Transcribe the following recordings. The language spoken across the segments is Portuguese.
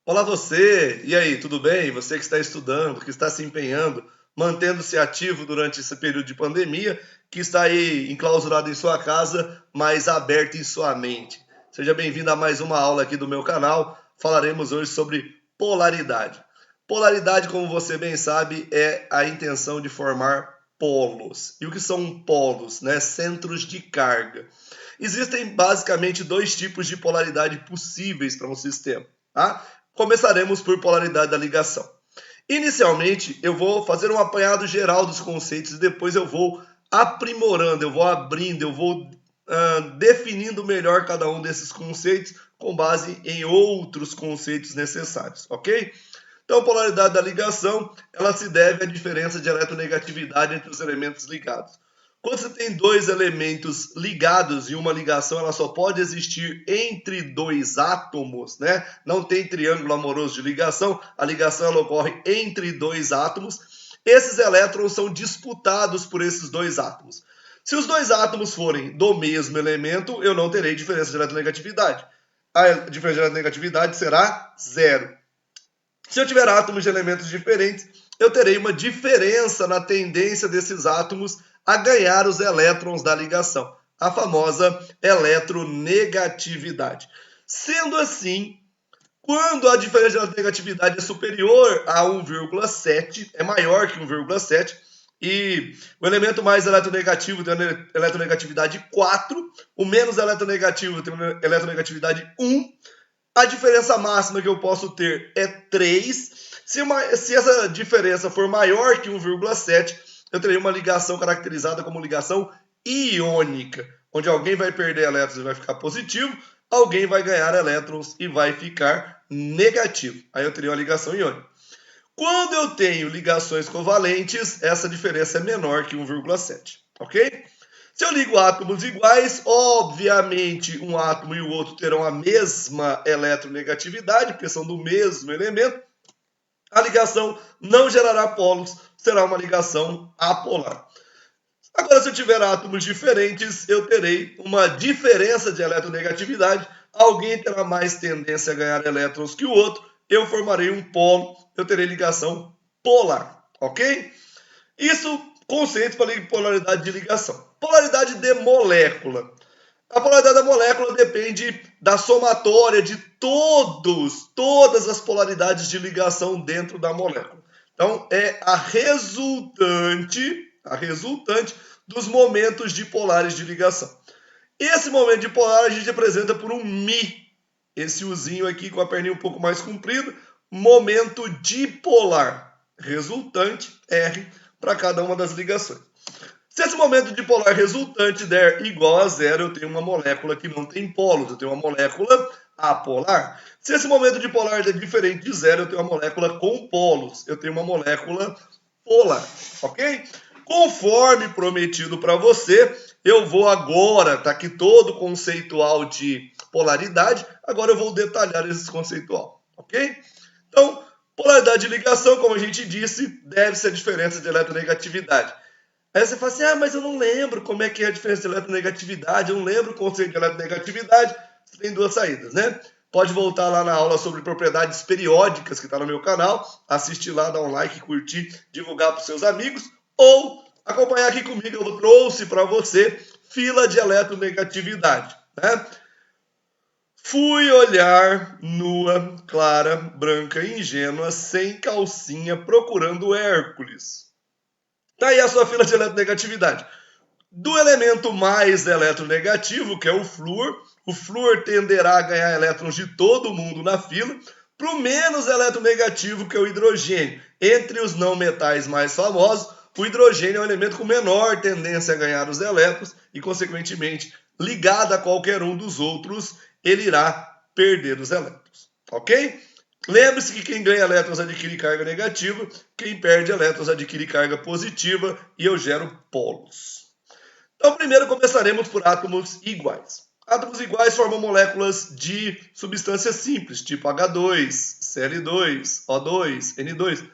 Olá você! E aí, tudo bem? Você que está estudando, que está se empenhando, mantendo-se ativo durante esse período de pandemia, que está aí enclausurado em sua casa, mas aberto em sua mente. Seja bem-vindo a mais uma aula aqui do meu canal. Falaremos hoje sobre polaridade. Polaridade, como você bem sabe, é a intenção de formar polos. E o que são polos, né? Centros de carga. Existem basicamente dois tipos de polaridade possíveis para um sistema, tá? Começaremos por polaridade da ligação. Inicialmente, eu vou fazer um apanhado geral dos conceitos e depois eu vou aprimorando, eu vou abrindo, eu vou definindo melhor cada um desses conceitos com base em outros conceitos necessários, ok? Então, a polaridade da ligação, ela se deve à diferença de eletronegatividade entre os elementos ligados. Quando você tem dois elementos ligados e uma ligação, ela só pode existir entre dois átomos, né? Não tem triângulo amoroso de ligação, a ligação ela ocorre entre dois átomos. Esses elétrons são disputados por esses dois átomos. Se os dois átomos forem do mesmo elemento, eu não terei diferença de eletronegatividade. A diferença de eletronegatividade será zero. Se eu tiver átomos de elementos diferentes, eu terei uma diferença na tendência desses átomos a ganhar os elétrons da ligação, a famosa eletronegatividade. Sendo assim, quando a diferença de eletronegatividade é superior a 1,7, é maior que 1,7, e o elemento mais eletronegativo tem uma eletronegatividade 4, o menos eletronegativo tem uma eletronegatividade 1, a diferença máxima que eu posso ter é 3. Se essa diferença for maior que 1,7, eu terei uma ligação caracterizada como ligação iônica, onde alguém vai perder elétrons e vai ficar positivo, alguém vai ganhar elétrons e vai ficar negativo. Aí eu teria uma ligação iônica. Quando eu tenho ligações covalentes, essa diferença é menor que 1,7, ok? Se eu ligo átomos iguais, obviamente um átomo e o outro terão a mesma eletronegatividade, porque são do mesmo elemento. A ligação não gerará polos, será uma ligação apolar. Agora, se eu tiver átomos diferentes, eu terei uma diferença de eletronegatividade. Alguém terá mais tendência a ganhar elétrons que o outro. Eu formarei um polo, eu terei ligação polar, ok? Isso, conceito para polaridade de ligação. Polaridade de molécula. A polaridade da molécula depende da somatória de todas as polaridades de ligação dentro da molécula. Então, é a resultante dos momentos dipolares de ligação. Esse momento dipolar a gente apresenta por um Mi. Esse Uzinho aqui com a perninha um pouco mais comprida. Momento dipolar. Resultante, R, para cada uma das ligações. Se esse momento dipolar resultante der igual a zero, eu tenho uma molécula que não tem polos, eu tenho uma molécula apolar. Se esse momento dipolar é diferente de zero, eu tenho uma molécula com polos, eu tenho uma molécula polar, ok? Conforme prometido para você, eu vou agora, tá aqui todo o conceitual de polaridade, agora eu vou detalhar esse conceitual, ok? Então, polaridade de ligação, como a gente disse, deve-se à diferença de eletronegatividade. Aí você fala assim, mas eu não lembro como é que é a diferença de eletronegatividade, eu não lembro o conceito de eletronegatividade. Você tem duas saídas, né? Pode voltar lá na aula sobre propriedades periódicas que está no meu canal, assistir lá, dar um like, curtir, divulgar para os seus amigos, ou acompanhar aqui comigo, eu trouxe para você fila de eletronegatividade, né? Fui olhar nua, clara, branca e ingênua, sem calcinha, procurando Hércules. Tá aí a sua fila de eletronegatividade. Do elemento mais eletronegativo, que é o flúor tenderá a ganhar elétrons de todo mundo na fila, para o menos eletronegativo, que é o hidrogênio. Entre os não metais mais famosos, o hidrogênio é o elemento com menor tendência a ganhar os elétrons e, consequentemente, ligado a qualquer um dos outros, ele irá perder os elétrons. Ok? Lembre-se que quem ganha elétrons adquire carga negativa, quem perde elétrons adquire carga positiva e eu gero polos. Então, primeiro começaremos por átomos iguais. Átomos iguais formam moléculas de substâncias simples, tipo H2, Cl2, O2, N2.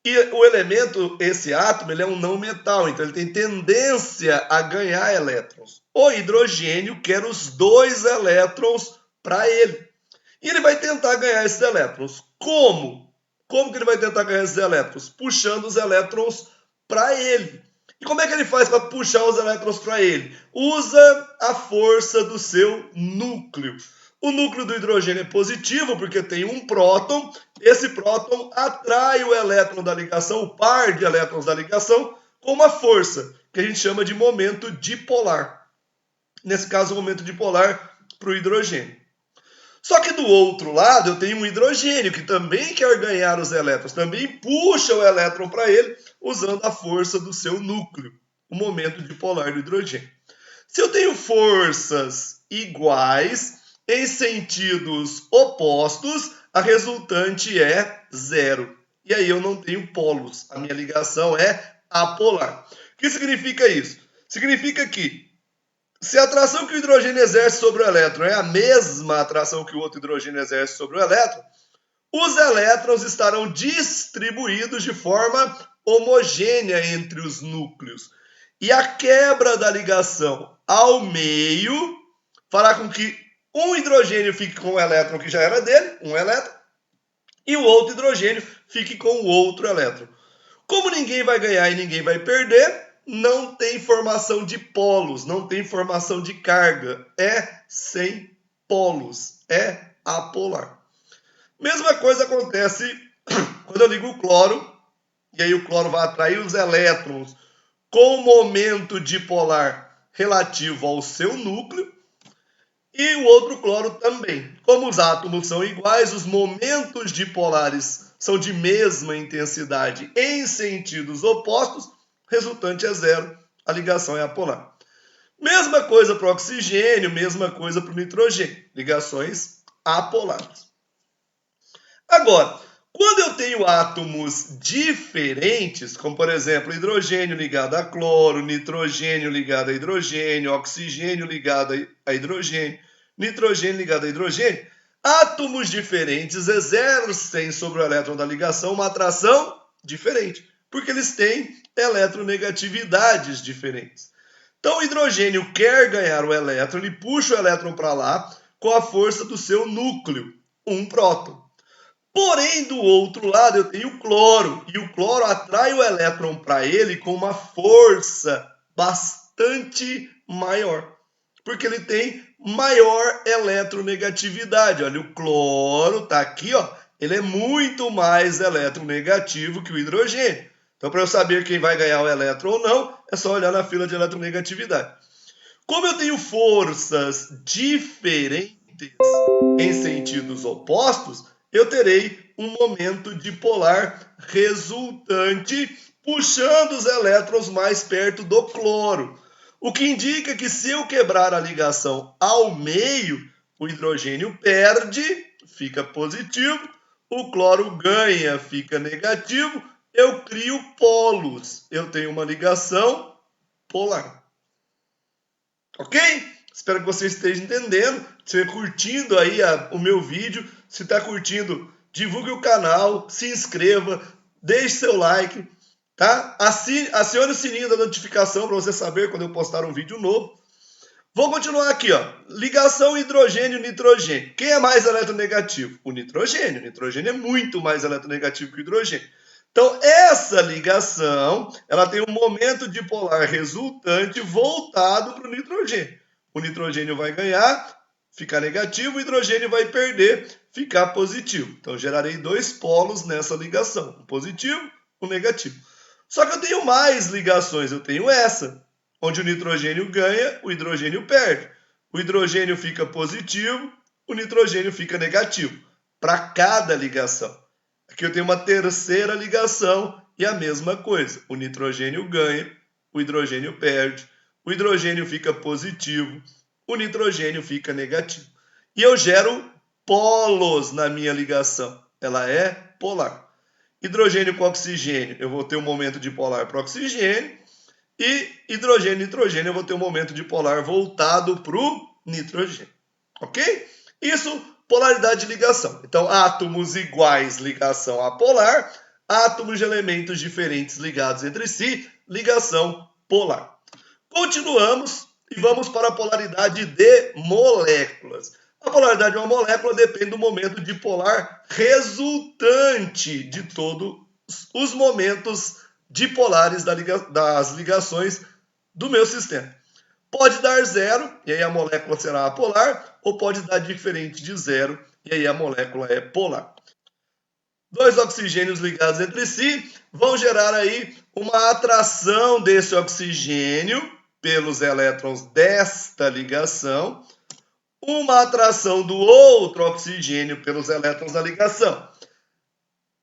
E o elemento, esse átomo, ele é um não metal, então ele tem tendência a ganhar elétrons. O hidrogênio quer os dois elétrons para ele. E ele vai tentar ganhar esses elétrons. Como? Como que ele vai tentar ganhar esses elétrons? Puxando os elétrons para ele. E como é que ele faz para puxar os elétrons para ele? Usa a força do seu núcleo. O núcleo do hidrogênio é positivo porque tem um próton. Esse próton atrai o elétron da ligação, o par de elétrons da ligação, com uma força que a gente chama de momento dipolar. Nesse caso, o momento dipolar para o hidrogênio. Só que do outro lado eu tenho um hidrogênio que também quer ganhar os elétrons, também puxa o elétron para ele usando a força do seu núcleo, o momento dipolar do hidrogênio. Se eu tenho forças iguais em sentidos opostos, a resultante é zero. E aí eu não tenho polos, a minha ligação é apolar. O que significa isso? Significa que se a atração que o hidrogênio exerce sobre o elétron é a mesma atração que o outro hidrogênio exerce sobre o elétron, os elétrons estarão distribuídos de forma homogênea entre os núcleos. E a quebra da ligação ao meio fará com que um hidrogênio fique com o elétron que já era dele, um elétron, e o outro hidrogênio fique com o outro elétron. Como ninguém vai ganhar e ninguém vai perder, não tem formação de polos, não tem formação de carga. É sem polos, é apolar. Mesma coisa acontece quando eu ligo o cloro, e aí o cloro vai atrair os elétrons com momento dipolar relativo ao seu núcleo, e o outro cloro também. Como os átomos são iguais, os momentos dipolares são de mesma intensidade em sentidos opostos, resultante é zero, a ligação é apolar. Mesma coisa para o oxigênio, mesma coisa para o nitrogênio, ligações apolares. Agora, quando eu tenho átomos diferentes, como por exemplo hidrogênio ligado a cloro, nitrogênio ligado a hidrogênio, oxigênio ligado a hidrogênio, nitrogênio ligado a hidrogênio, átomos diferentes exercem sobre o elétron da ligação uma atração diferente, porque eles têm eletronegatividades diferentes. Então o hidrogênio quer ganhar o elétron, ele puxa o elétron para lá com a força do seu núcleo, um próton. Porém, do outro lado, eu tenho o cloro, e o cloro atrai o elétron para ele com uma força bastante maior, porque ele tem maior eletronegatividade. Olha, o cloro está aqui, ó, ele é muito mais eletronegativo que o hidrogênio. Então, para eu saber quem vai ganhar o elétron ou não, é só olhar na fila de eletronegatividade. Como eu tenho forças diferentes em sentidos opostos, eu terei um momento dipolar resultante puxando os elétrons mais perto do cloro. O que indica que se eu quebrar a ligação ao meio, o hidrogênio perde, fica positivo, o cloro ganha, fica negativo, eu crio polos. Eu tenho uma ligação polar. Ok? Espero que você esteja entendendo, esteja curtindo aí o meu vídeo. Se está curtindo, divulgue o canal, se inscreva, deixe seu like, tá? Acione o sininho da notificação para você saber quando eu postar um vídeo novo. Vou continuar aqui, ó. Ligação hidrogênio-nitrogênio. Quem é mais eletronegativo? O nitrogênio. O nitrogênio é muito mais eletronegativo que o hidrogênio. Então, essa ligação, ela tem um momento dipolar resultante voltado para o nitrogênio. O nitrogênio vai ganhar, ficar negativo, o hidrogênio vai perder, ficar positivo. Então, gerarei dois polos nessa ligação, um positivo, um negativo. Só que eu tenho mais ligações, eu tenho essa, onde o nitrogênio ganha, o hidrogênio perde. O hidrogênio fica positivo, o nitrogênio fica negativo, para cada ligação. Aqui eu tenho uma terceira ligação e a mesma coisa. O nitrogênio ganha, o hidrogênio perde, o hidrogênio fica positivo, o nitrogênio fica negativo. E eu gero polos na minha ligação. Ela é polar. Hidrogênio com oxigênio, eu vou ter um momento dipolar para o oxigênio. E hidrogênio e nitrogênio, eu vou ter um momento dipolar voltado para o nitrogênio. Ok? Isso, polaridade de ligação. Então, átomos iguais, ligação apolar. Átomos de elementos diferentes ligados entre si, ligação polar. Continuamos e vamos para a polaridade de moléculas. A polaridade de uma molécula depende do momento dipolar resultante de todos os momentos dipolares das ligações do meu sistema. Pode dar zero, e aí a molécula será apolar, ou pode dar diferente de zero, e aí a molécula é polar. Dois oxigênios ligados entre si vão gerar aí uma atração desse oxigênio pelos elétrons desta ligação, uma atração do outro oxigênio pelos elétrons da ligação.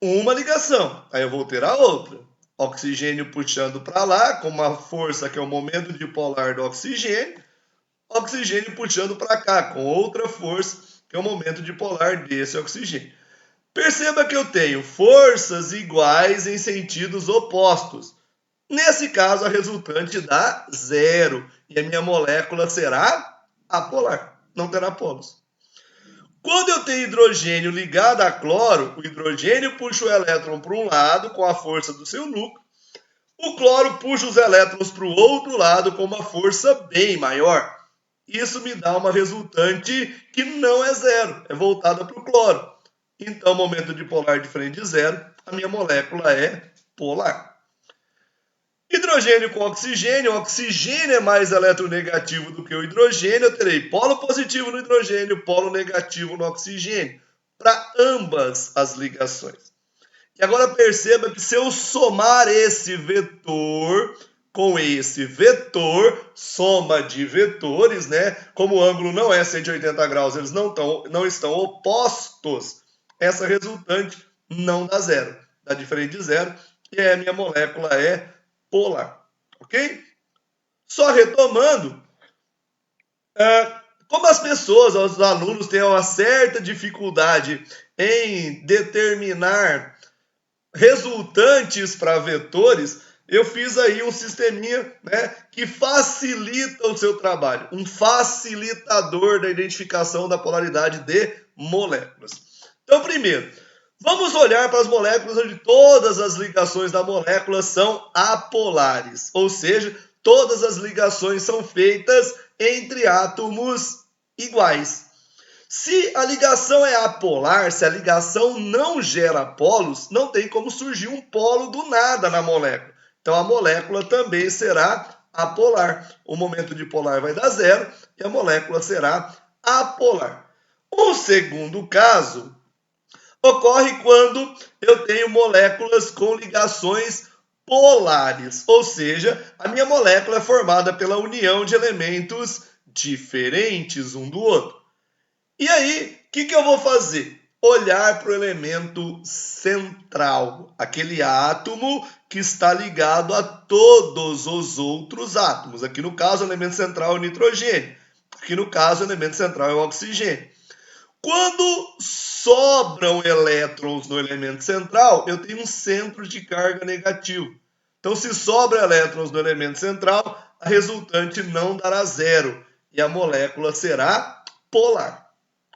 Uma ligação, aí eu vou ter a outra. Oxigênio puxando para lá, com uma força que é o momento dipolar do oxigênio puxando para cá, com outra força, que é o momento dipolar desse oxigênio. Perceba que eu tenho forças iguais em sentidos opostos. Nesse caso, a resultante dá zero, e a minha molécula será apolar, não terá polos. Quando eu tenho hidrogênio ligado a cloro, o hidrogênio puxa o elétron para um lado com a força do seu núcleo, o cloro puxa os elétrons para o outro lado com uma força bem maior. Isso me dá uma resultante que não é zero, é voltada para o cloro. Então, momento dipolar diferente de zero, a minha molécula é polar. Hidrogênio com oxigênio, o oxigênio é mais eletronegativo do que o hidrogênio, eu terei polo positivo no hidrogênio, polo negativo no oxigênio, para ambas as ligações. E agora perceba que se eu somar esse vetor com esse vetor, soma de vetores, né? Como o ângulo não é 180 graus, eles não estão opostos, essa resultante não dá zero, dá diferente de zero, e a minha molécula é polar, ok? Só retomando, como as pessoas, os alunos têm uma certa dificuldade em determinar resultantes para vetores, eu fiz aí um sisteminha, né, que facilita o seu trabalho, um facilitador da identificação da polaridade de moléculas. Então, primeiro, vamos olhar para as moléculas onde todas as ligações da molécula são apolares, ou seja, todas as ligações são feitas entre átomos iguais. Se a ligação é apolar, se a ligação não gera polos, não tem como surgir um polo do nada na molécula. Então, a molécula também será apolar. O momento dipolar vai dar zero e a molécula será apolar. O segundo caso ocorre quando eu tenho moléculas com ligações polares, ou seja, a minha molécula é formada pela união de elementos diferentes um do outro. E aí, o que eu vou fazer? Olhar para o elemento central, aquele átomo que está ligado a todos os outros átomos. Aqui no caso, o elemento central é o nitrogênio. Aqui no caso, o elemento central é o oxigênio. Quando sobram elétrons no elemento central, eu tenho um centro de carga negativo. Então, se sobra elétrons no elemento central, a resultante não dará zero e a molécula será polar.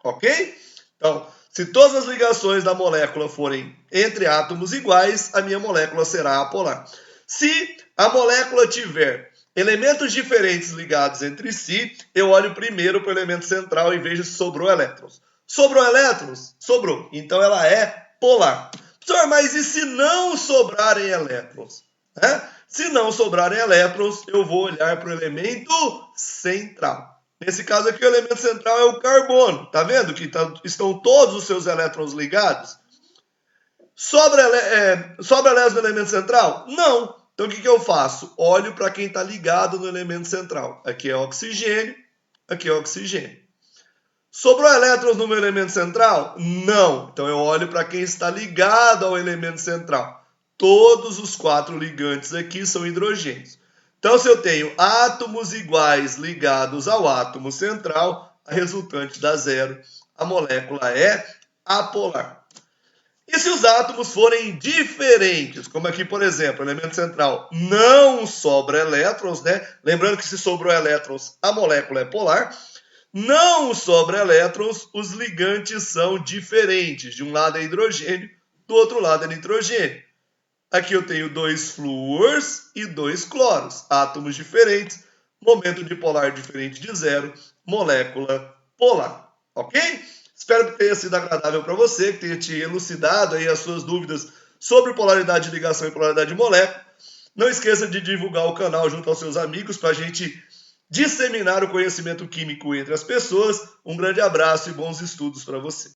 Ok? Então, se todas as ligações da molécula forem entre átomos iguais, a minha molécula será apolar. Se a molécula tiver elementos diferentes ligados entre si, eu olho primeiro para o elemento central e vejo se sobrou elétrons. Sobrou elétrons? Sobrou. Então ela é polar. Professor, mas e se não sobrarem elétrons? Se não sobrarem elétrons, eu vou olhar para o elemento central. Nesse caso aqui, o elemento central é o carbono. Tá vendo que estão todos os seus elétrons ligados? Sobra elétrons no elemento central? Não. Então, o que eu faço? Olho para quem está ligado no elemento central. Aqui é oxigênio, aqui é oxigênio. Sobrou elétrons no meu elemento central? Não. Então, eu olho para quem está ligado ao elemento central. Todos os 4 ligantes aqui são hidrogênios. Então, se eu tenho átomos iguais ligados ao átomo central, a resultante dá zero. A molécula é apolar. E se os átomos forem diferentes, como aqui, por exemplo, o elemento central não sobra elétrons, né? Lembrando que se sobrou elétrons, a molécula é polar. Não sobra elétrons, os ligantes são diferentes. De um lado é hidrogênio, do outro lado é nitrogênio. Aqui eu tenho 2 flúors e 2 cloros, átomos diferentes, momento dipolar diferente de zero, molécula polar. ok? Espero que tenha sido agradável para você, que tenha te elucidado aí as suas dúvidas sobre polaridade de ligação e polaridade de molécula. Não esqueça de divulgar o canal junto aos seus amigos para a gente disseminar o conhecimento químico entre as pessoas. Um grande abraço e bons estudos para você.